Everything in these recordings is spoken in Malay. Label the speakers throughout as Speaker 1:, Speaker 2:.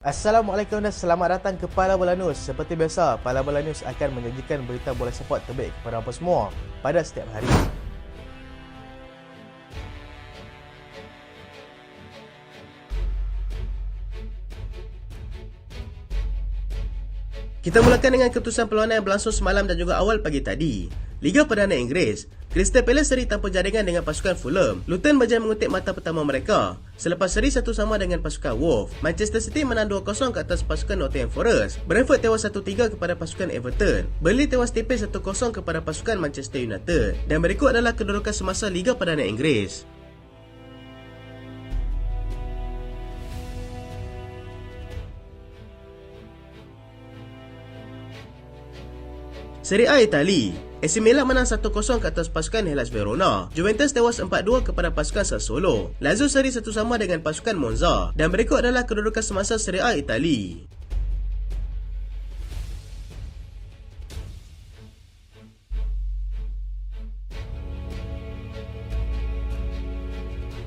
Speaker 1: Assalamualaikum dan selamat datang ke Pala Bola News. Seperti biasa, Pala Bola News akan menyajikan berita bola sepak terbaik kepada anda semua pada setiap hari. Kita mulakan dengan keputusan perlawanan yang berlangsung semalam dan juga awal pagi tadi. Liga Perdana Inggeris, Crystal Palace seri tanpa jaringan dengan pasukan Fulham. Luton berjaya mengutip mata pertama mereka. Selepas seri 1 sama dengan pasukan Wolves, Manchester City menang 2-0 ke atas pasukan Nottingham Forest. Brentford tewas 1-3 kepada pasukan Everton. Burnley tewas tipis 1-0 kepada pasukan Manchester United. Dan berikut adalah kedudukan semasa Liga Perdana Inggeris. Serie A Itali, AC Milan menang 1-0 ke atas pasukan Hellas Verona. Juventus tewas 4-2 kepada pasukan Sassuolo. Lazio seri 1 sama dengan pasukan Monza. Dan berikut adalah kedudukan semasa Serie A Itali.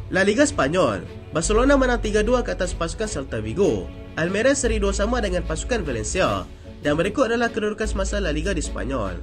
Speaker 1: La Liga Spanyol, Barcelona menang 3-2 ke atas pasukan Celta Vigo. Almeria seri 2 sama dengan pasukan Valencia. Dan berikut adalah kedudukan semasa La Liga di Spanyol.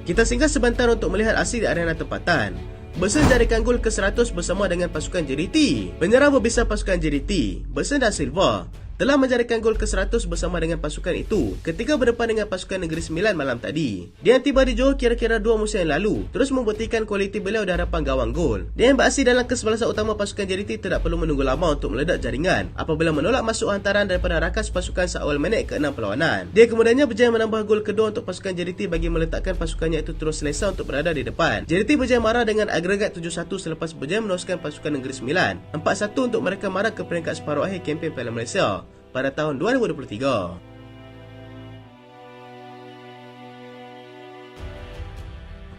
Speaker 1: Kita singgah sebentar untuk melihat aksi di arena tempatan. Bersen jadikan gol ke-100 bersama dengan pasukan JDT. Penyerang berbisa pasukan JDT, Bersen dan Silva, telah menjadikan gol ke-100 bersama dengan pasukan itu ketika berdepan dengan pasukan Negeri Sembilan malam tadi. Dia tiba di Johor kira-kira 2 musim yang lalu, terus membuktikan kualiti beliau di hadapan gawang gol. Dia yang beraksi dalam kesebelasan utama pasukan JDT tidak perlu menunggu lama untuk meledak jaringan apabila menolak masuk hantaran daripada rakas pasukan seawal minit ke-6 perlawanan. Dia kemudiannya berjaya menambah gol kedua untuk pasukan JDT bagi meletakkan pasukannya itu terus selesa untuk berada di depan. JDT berjaya marah dengan agregat 7-1 selepas berjaya meneruskan pasukan Negeri Sembilan 4-1 untuk mereka marah ke peringkat separuh akhir kempen Piala Malaysia pada tahun 2023.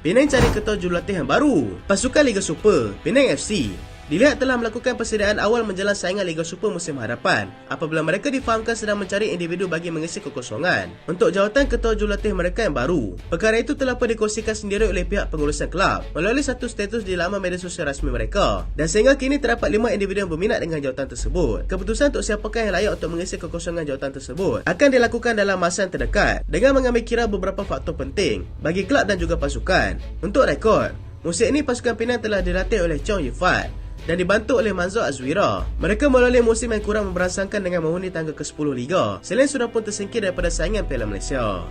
Speaker 1: Penang cari ketua jurulatih yang baru. Pasukan Liga Super, Penang FC, dilihat telah melakukan persediaan awal menjelang saingan Liga Super musim hadapan apabila mereka difahamkan sedang mencari individu bagi mengisi kekosongan untuk jawatan ketua jurulatih mereka yang baru. Perkara itu telah pun dikongsikan sendiri oleh pihak pengurusan kelab melalui satu status di laman media sosial rasmi mereka, dan sehingga kini terdapat 5 individu yang berminat dengan jawatan tersebut. Keputusan untuk siapakah yang layak untuk mengisi kekosongan jawatan tersebut akan dilakukan dalam masa yang terdekat dengan mengambil kira beberapa faktor penting bagi kelab dan juga pasukan. Untuk rekod, musim ini pasukan Penang telah dilatih oleh Chong Yifat dan dibantu oleh Manzur Azwira. Mereka melalui musim yang kurang memberangsangkan dengan menghuni tangga ke-10 Liga, selain sudah pun tersingkir daripada saingan Piala Malaysia.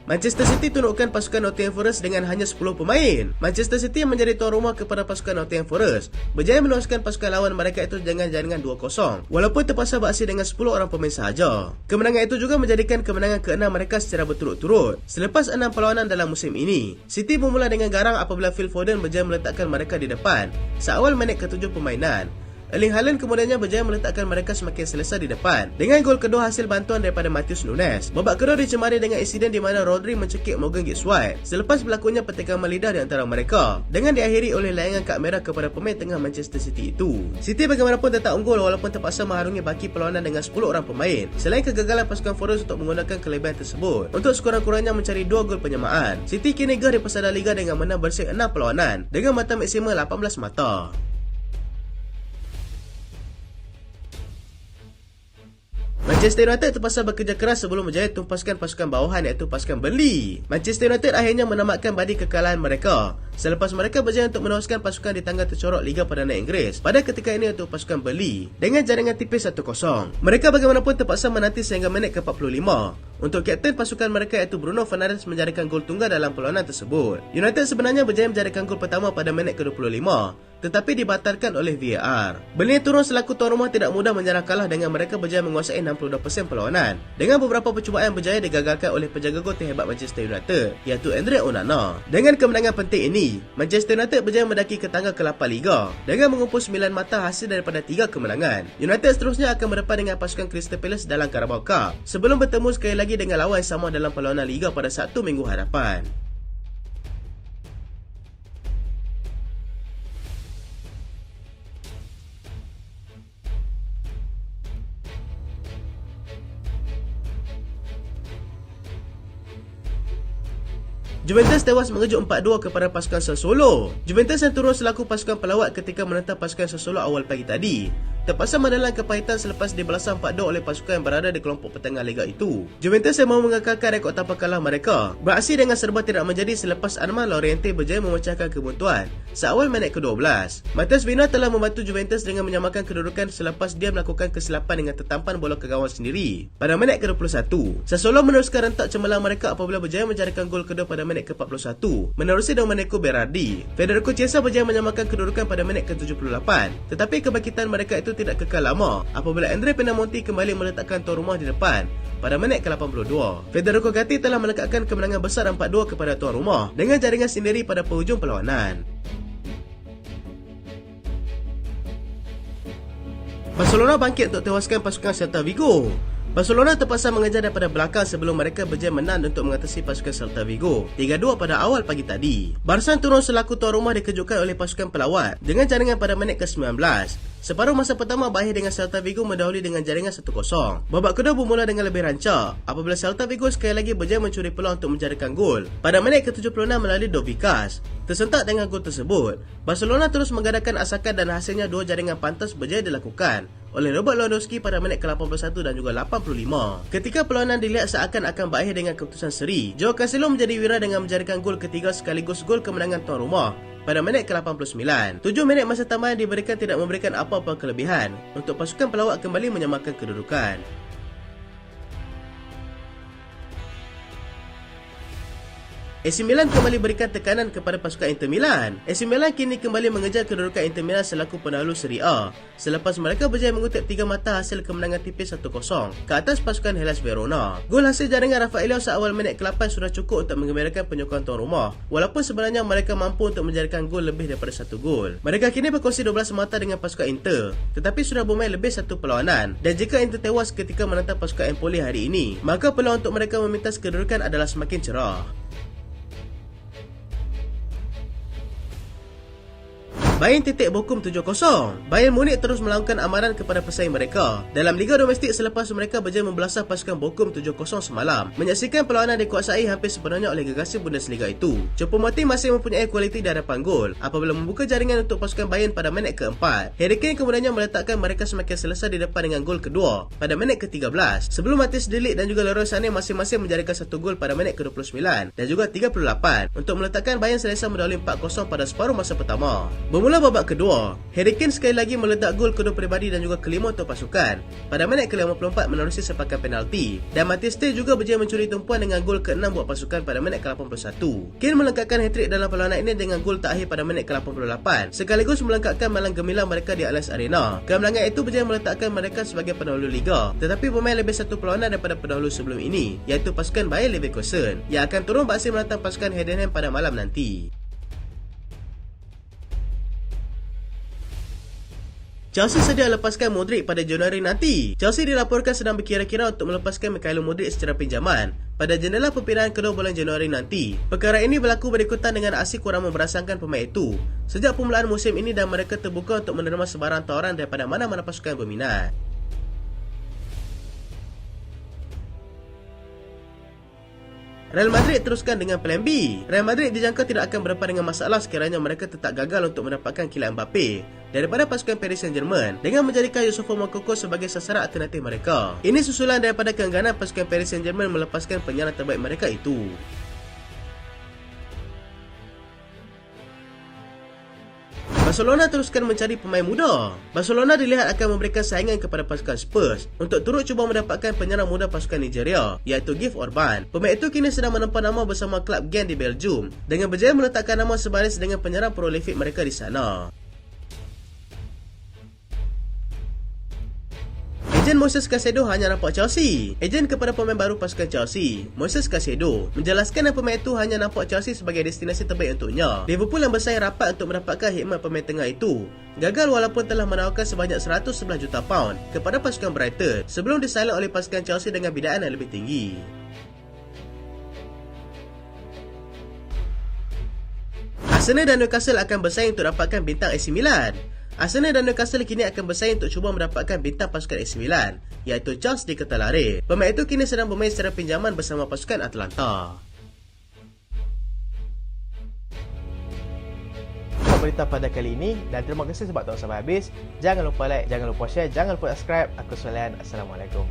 Speaker 1: Manchester City tunukkan pasukan Nottingham Forest dengan hanya 10 pemain. Manchester City yang menjadi tuan rumah kepada pasukan Nottingham Forest berjaya menewaskan pasukan lawan mereka itu dengan jaringan 2-0 walaupun terpaksa beraksi dengan 10 orang pemain sahaja. Kemenangan itu juga menjadikan kemenangan ke-6 mereka secara berturut-turut selepas 6 perlawanan dalam musim ini. City bermula dengan garang apabila Phil Foden berjaya meletakkan mereka di depan seawal minit ke-7 permainan. Erling Haaland kemudiannya berjaya meletakkan mereka semakin selesa di depan dengan gol kedua hasil bantuan daripada Matheus Nunes. Babak kedua dicemari dengan insiden di mana Rodri mencekik Morgan Gibbs-White selepas berlakunya pertengkaran lidah di antara mereka, dengan diakhiri oleh layangan kad merah kepada pemain tengah Manchester City itu. City bagaimanapun tetap unggul walaupun terpaksa mengharungi baki perlawanan dengan 10 orang pemain selain kegagalan pasukan Forest untuk menggunakan kelebihan tersebut untuk sekurang-kurangnya mencari 2 gol penyamaan. City kini gerah di pesada Liga dengan menang bersih 6 perlawanan dengan mata maksimal 18 mata. Manchester United terpaksa bekerja keras sebelum berjaya tumpaskan pasukan bawahan iaitu pasukan Burnley. Manchester United akhirnya menamatkan badi kekalahan mereka selepas mereka berjaya untuk menewaskan pasukan di tangga tercorok Liga Perdana Inggeris pada ketika ini untuk pasukan Burnley dengan jaringan tipis 1-0. Mereka bagaimanapun terpaksa menanti sehingga minit ke-45 untuk kapten pasukan mereka iaitu Bruno Fernandes menjadikan gol tunggal dalam perlawanan tersebut. United sebenarnya berjaya menjadikan gol pertama pada minit ke-25 tetapi dibatalkan oleh VAR. Burnley turun selaku tuan rumah tidak mudah menyerah kalah dengan mereka berjaya menguasai 62% perlawanan dengan beberapa percubaan berjaya digagalkan oleh penjaga gol terhebat Manchester United iaitu Andre Onana. Dengan kemenangan penting ini, Manchester United berjaya mendaki ke tangga ke-8 Liga dengan mengumpul 9 mata hasil daripada 3 kemenangan. United seterusnya akan berdepan dengan pasukan Crystal Palace dalam Carabao Cup sebelum bertemu sekali lagi dengan lawan yang sama dalam perlawanan Liga pada Sabtu minggu hadapan. Juventus tewas mengejut 4-2 kepada pasukan Sassuolo. Juventus yang turun selaku pasukan pelawat ketika menentang pasukan Sassuolo awal pagi tadi terpaksa menelan kepahitan selepas dibalaskan 4-2 oleh pasukan yang berada di kelompok pertengah liga itu. Juventus yang mahu mengekalkan rekod tanpa kalah mereka beraksi dengan serba tidak menjadi selepas Armand Laurenti berjaya memecahkan kebuntuan seawal minit ke-12. Matheus Vina telah membantu Juventus dengan menyamakan kedudukan selepas dia melakukan kesilapan dengan tertampan bola ke gawang sendiri pada minit ke-21. Sassuolo meneruskan rentak cemerlang mereka apabila berjaya menjadikan gol kedua pada minit ke-41 menerusi Domenico Berardi. Federico Chiesa berjaya menyamakan kedudukan pada minit ke-78, tetapi kebangkitan mereka itu tidak kekal lama apabila Andre Pinamonti kembali meletakkan tuan rumah di depan pada minit ke-82. Federico Gatti telah melekatkan kemenangan besar 4-2 kepada tuan rumah dengan jaringan sendiri pada penghujung perlawanan. Barcelona bangkit untuk tewaskan pasukan Celta Vigo. Barcelona terpaksa mengejar daripada belakang sebelum mereka berjaya menang untuk mengatasi pasukan Celta Vigo 3-2 pada awal pagi tadi. Barca turun selaku tuan rumah dikejutkan oleh pasukan pelawat dengan jaringan pada minit ke-19. Separuh masa pertama berakhir dengan Celta Vigo mendahului dengan jaringan 1-0. Babak kedua bermula dengan lebih rancak apabila Celta Vigo sekali lagi berjaya mencuri peluang untuk menjadikan gol pada minit ke-76 melalui Dovicas. Tersentak dengan gol tersebut, Barcelona terus menggadaikan asakan dan hasilnya dua jaringan pantas berjaya dilakukan oleh Robert Lewandowski pada minit ke-81 dan juga 85. Ketika perlawanan dilihat seakan akan berakhir dengan keputusan seri, Joao Cancelo menjadi wira dengan menjadikan gol ketiga sekaligus gol kemenangan tuan rumah pada minit ke-89. 7 minit masa tambahan diberikan tidak memberikan apa-apa kelebihan untuk pasukan pelawat kembali menyamakan kedudukan. AC Milan kembali berikan tekanan kepada pasukan Inter Milan. AC Milan kini kembali mengejar kedudukan Inter Milan selaku pendahulu Serie A selepas mereka berjaya mengutip 3 mata hasil kemenangan tipis 1-0 ke atas pasukan Hellas Verona. Gol hasil jaringan Rafael seawal minit ke-8 sudah cukup untuk menggembirakan penyokong tuan rumah, walaupun sebenarnya mereka mampu untuk menjadikan gol lebih daripada 1 gol. Mereka kini berkongsi 12 mata dengan pasukan Inter, tetapi sudah bermain lebih 1 perlawanan, dan jika Inter tewas ketika menentang pasukan Empoli hari ini, maka peluang untuk mereka memintas kedudukan adalah semakin cerah. Bayern titik Bochum 7-0. Bayern Munich terus melakukan amaran kepada pesaing mereka dalam Liga Domestik selepas mereka berjaya membelasah pasukan Bochum 7-0 semalam. Menyaksikan perlawanan dikuasai hampir sepenuhnya oleh gegasi Bundesliga itu. Choupo-Moting masih mempunyai kualiti di hadapan gol apabila membuka jaringan untuk pasukan Bayern pada minit ke-4. Harry Kane kemudiannya meletakkan mereka semakin selesa di depan dengan gol kedua pada minit ke-13 sebelum Mathis De Ligt dan juga Leroy Sané masing-masing menjadikan 1 gol pada minit ke-29 dan juga 38 untuk meletakkan Bayern selesa mendahului 4-0 pada separuh masa pertama. Mula babak kedua, Harry Kane sekali lagi meletak gol kedua peribadi dan juga kelima untuk pasukan pada minit ke-54 menerusi sepakan penalti, dan Mathis De juga berjaya mencuri tumpuan dengan gol ke-6 buat pasukan pada minit ke-81. Kane melengkapkan hat-trick dalam perlawanan ini dengan gol terakhir pada minit ke-88 sekaligus melengkapkan malam gemilang mereka di Allianz Arena. Kemenangan itu berjaya meletakkan mereka sebagai pendahulu Liga, tetapi bermain lebih 1 perlawanan daripada pendahulu sebelum ini, iaitu pasukan Bayer Leverkusen yang akan turun beraksi menentang pasukan Heidenheim pada malam nanti. Chelsea sedia lepaskan Modric pada Januari nanti. Chelsea dilaporkan sedang berkira-kira untuk melepaskan Mikhailo Modric secara pinjaman pada jendela perpindahan kedua bulan Januari nanti. Perkara ini berlaku berikutan dengan aksi kurang memberasangkan pemain itu sejak permulaan musim ini, dan mereka terbuka untuk menerima sebarang tawaran daripada mana-mana pasukan yang berminat. Real Madrid teruskan dengan plan B. Real Madrid dijangka tidak akan berdepan dengan masalah sekiranya mereka tetap gagal untuk mendapatkan Kylian Mbappe daripada pasukan Paris Saint-Germain dengan menjadikan Youssoufa Moukoko sebagai sasaran alternatif mereka. Ini susulan daripada keengganan pasukan Paris Saint-Germain melepaskan penyerang terbaik mereka itu. Barcelona teruskan mencari pemain muda. Barcelona dilihat akan memberikan saingan kepada pasukan Spurs untuk turut cuba mendapatkan penyerang muda pasukan Nigeria, iaitu Gif Orban. Pemain itu kini sedang menempa nama bersama klub Gent di Belgium dengan berjaya meletakkan nama sebaris dengan penyerang prolific mereka di sana. Ejen Moises Caicedo hanya nampak Chelsea. Ejen kepada pemain baru pasukan Chelsea, Moises Caicedo, menjelaskan yang pemain itu hanya nampak Chelsea sebagai destinasi terbaik untuknya. Liverpool yang bersaing rapat untuk mendapatkan khidmat pemain tengah itu gagal walaupun telah menawarkan sebanyak 111 juta pound kepada pasukan Brighton sebelum disilent oleh pasukan Chelsea dengan bidaan yang lebih tinggi. Arsenal dan Newcastle akan bersaing untuk dapatkan bintang AC Milan. Arsenal dan Newcastle kini akan bersaing untuk cuba mendapatkan bintang pasukan AC Milan, iaitu Charles de Ketelaere. Pemain itu kini sedang bermain secara pinjaman bersama pasukan Atalanta.
Speaker 2: berita pada kali ini dan terima kasih sebab tonton sampai habis. Jangan lupa like, jangan lupa share, jangan lupa subscribe. Aku Solian. Assalamualaikum.